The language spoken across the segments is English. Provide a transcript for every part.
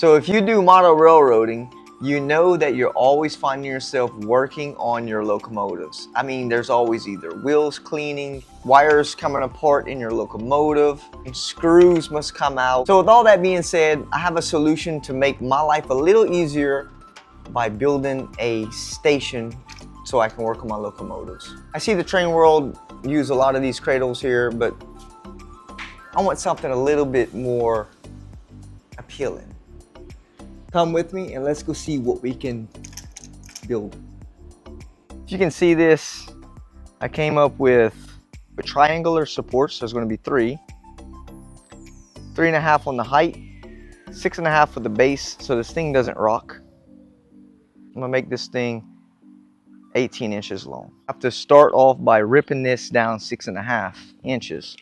So if you do model railroading, you know that you're always finding yourself working on your locomotives. I mean, there's always either wheels cleaning, wires coming apart in your locomotive, and screws must come out. So with all that being said, I have a solution to make my life a little easier by building a station so I can work on my locomotives. I see the train world use a lot of these cradles here, but I want something a little bit more appealing. Come with me and let's go see what we can build. If you can see this, I came up with a triangular supports. There's going to be 3.5 on the height, 6.5 for the base, so this thing doesn't rock. I'm gonna make this thing 18 inches long. I have to start off by ripping this down 6.5 inches.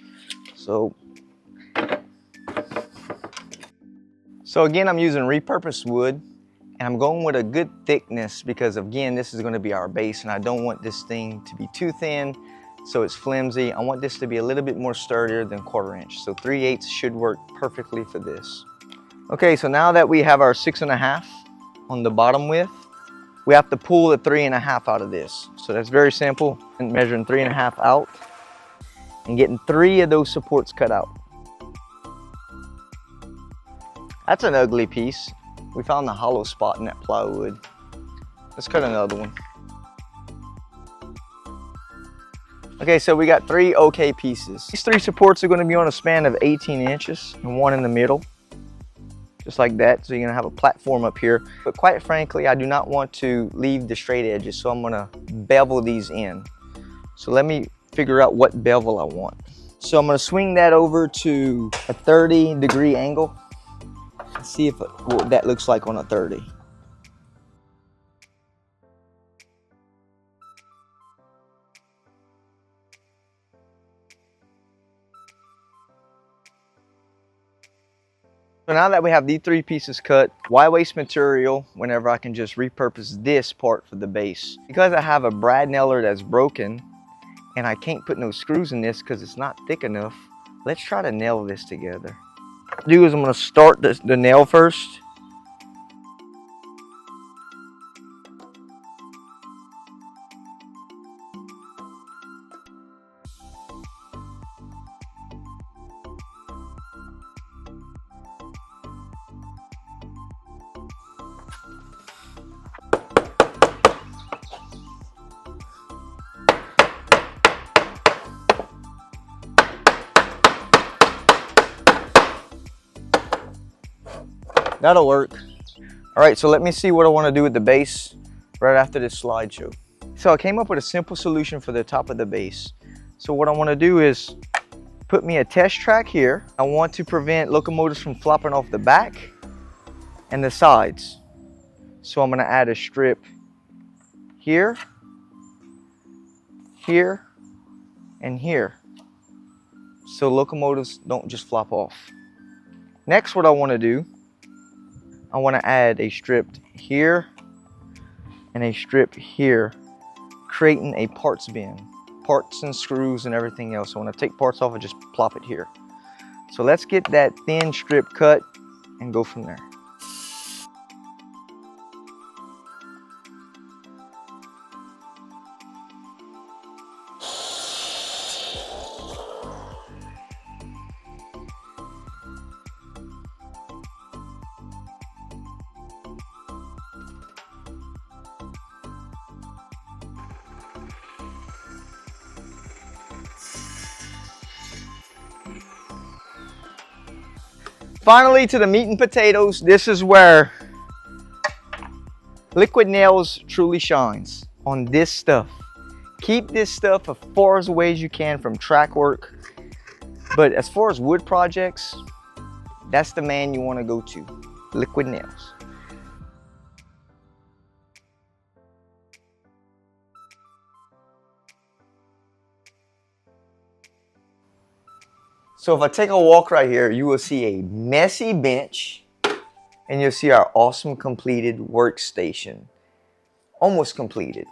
So again, I'm using repurposed wood, and I'm going with a good thickness because again, this is going to be our base, and I don't want this thing to be too thin so it's flimsy. I want this to be a little bit more sturdier than 1/4 inch. So 3/8 should work perfectly for this. Okay, so now that we have our 6.5 on the bottom width, we have to pull the 3.5 out of this. So that's very simple, and measuring 3.5 out and getting 3 of those supports cut out. That's an ugly piece. We found the hollow spot in that plywood. Let's cut another one. Okay, so we got 3 okay pieces. These 3 supports are going to be on a span of 18 inches and 1 in the middle. Just like that, so you're going to have a platform up here. But quite frankly, I do not want to leave the straight edges, so I'm going to bevel these in. So let me figure out what bevel I want. So I'm going to swing that over to a 30-degree angle. See if what that looks like on a 30. So now that we have these 3 pieces cut, why waste material whenever I can just repurpose this part for the base? Because I have a brad nailer that's broken and I can't put no screws in this because it's not thick enough, let's try to nail this together. What I'm going to start the nail first. That'll work. All right, so let me see what I want to do with the base right after this slideshow. So I came up with a simple solution for the top of the base. So what I want to do is put me a test track here. I want to prevent locomotives from flopping off the back and the sides. So I'm going to add a strip here, here, and here, so locomotives don't just flop off. Next, what I want to do, I want to add a strip here and a strip here, creating a parts bin. Parts and screws and everything else. So when I take parts off, I just plop it here. So let's get that thin strip cut and go from there. Finally, to the meat and potatoes. This is where Liquid Nails truly shines, on this stuff. Keep this stuff as far as away as you can from track work. But as far as wood projects, that's the man you want to go to, Liquid Nails. So if I take a walk right here, you will see a messy bench and you'll see our awesome completed workstation. Almost completed.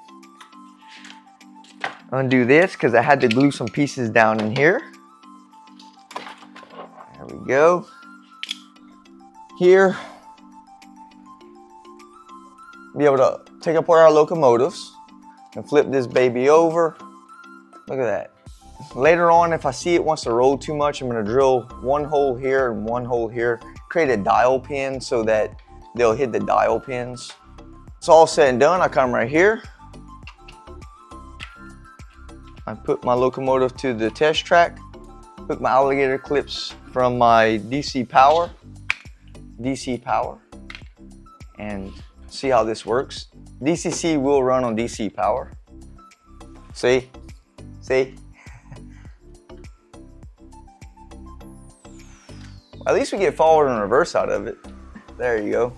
Undo this because I had to glue some pieces down in here. There we go. Here, be able to take apart our locomotives and flip this baby over. Look at that. Later on, if I see it wants to roll too much, I'm going to drill one hole here and one hole here, create a dial pin so that they'll hit the dial pins. It's all said and done. I come right here. I put my locomotive to the test track, hook my alligator clips from my DC power, and see how this works. DCC will run on DC power. See? At least we get forward and reverse out of it. There you go.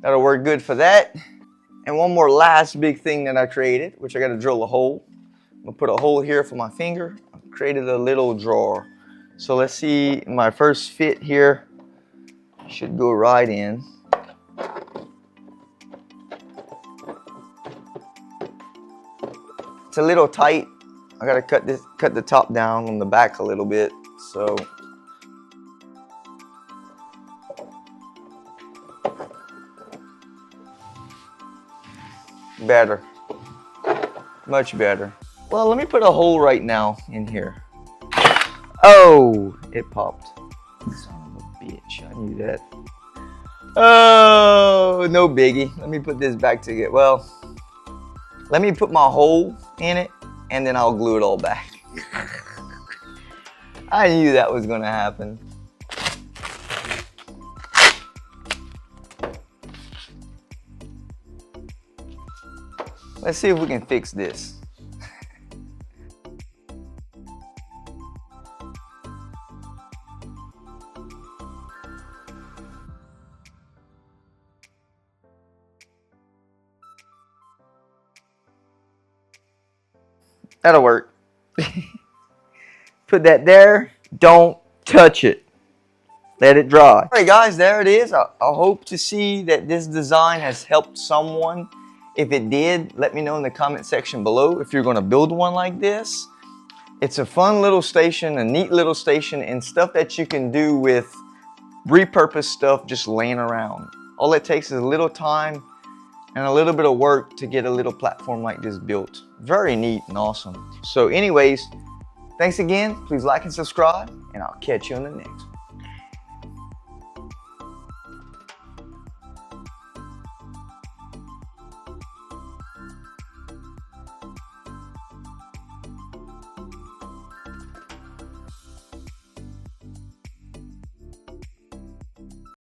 That'll work good for that. And one more last big thing that I created, which I got to drill a hole. I'm gonna put a hole here for my finger. I created a little drawer. So let's see, my first fit here should go right in. It's a little tight. I gotta cut the top down on the back a little bit. So better, much better. Well, let me put a hole right now in here. Oh, it popped. Son of a bitch, I knew that. Oh, no biggie. Let me put this back together. Well, let me put my hole in it and then I'll glue it all back. I knew that was gonna happen. Let's see if we can fix this. That'll work. Put that there. Don't touch it. Let it dry. All right, guys, there it is. I hope to see that this design has helped someone. If it did, let me know in the comment section below if you're going to build one like this. It's a fun little station, a neat little station, and stuff that you can do with repurposed stuff just laying around. All it takes is a little time and a little bit of work to get a little platform like this built. Very neat and awesome. So anyways, thanks again. Please like and subscribe, and I'll catch you on the next one.